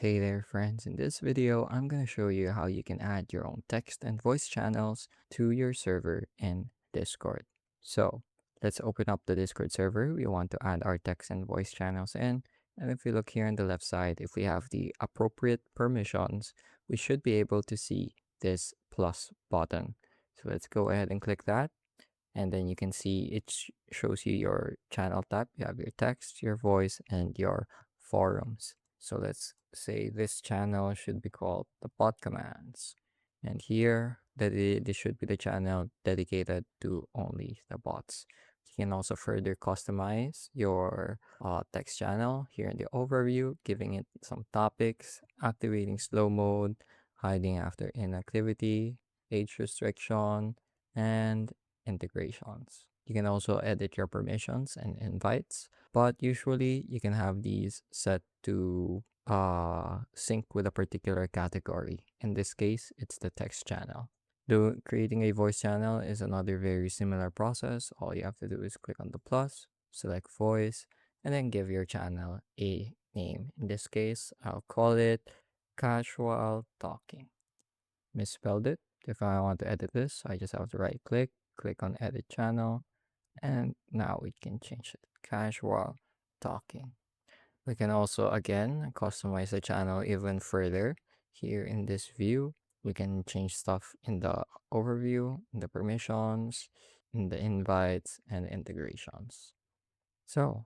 Hey there friends, in this video I'm going to show you how you can add your own text and voice channels to your server in Discord. So let's open up the Discord server. We want to add our text and voice channels in, and if we look here on the left side, if we have the appropriate permissions, we should be able to see this plus button. So let's go ahead and click that, and then you can see it shows you your channel type. You have your text, your voice, and your forums. So let's say this channel should be called the bot commands, and here that this should be the channel dedicated to only the bots. You can also further customize your text channel here in the overview, giving it some topics, activating slow mode, hiding after inactivity, age restriction, and integrations. You can also edit your permissions and invites, but usually you can have these set to sync with a particular category. In this case, it's the text channel. Creating a voice channel is another very similar process. All you have to do is click on the plus, select voice, and then give your channel a name. In this case, I'll call it casual talking. Misspelled it. If I want to edit this, I just have to right click on edit channel, and now we can change it. Casual talking. We can also again customize the channel even further. Here in this view, we can change stuff in the overview, in the permissions, in the invites, and integrations. So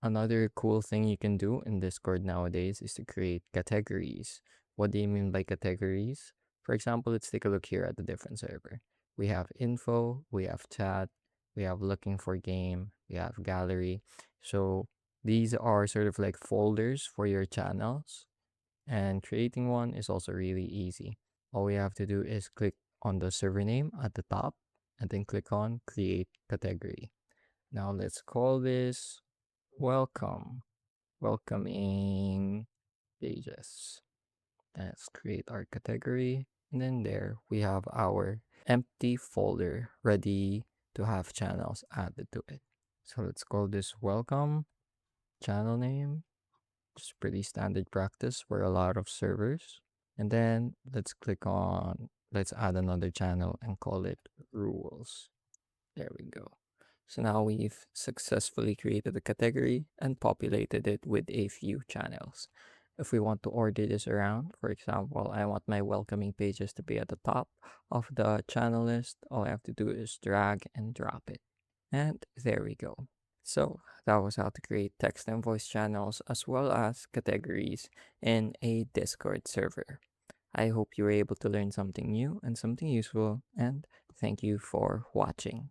another cool thing you can do in Discord nowadays is to create categories. What do you mean by categories? For example, let's take a look here at the different server. We have info, we have chat, we have looking for game, we have gallery. So these are sort of like folders for your channels, and creating one is also really easy. All we have to do is click on the server name at the top and then click on create category. Now let's call this welcome, welcoming pages. Let's create our category. And then there we have our empty folder ready to have channels added to it. So let's call this welcome channel name. It's pretty standard practice for a lot of servers. And then let's add another channel and call it rules. There we go. So now we've successfully created a category and populated it with a few channels. If we want to order this around, for example, I want my welcoming pages to be at the top of the channel list, all I have to do is drag and drop it. And there we go. So that was how to create text and voice channels as well as categories in a Discord server. I hope you were able to learn something new and something useful, and thank you for watching.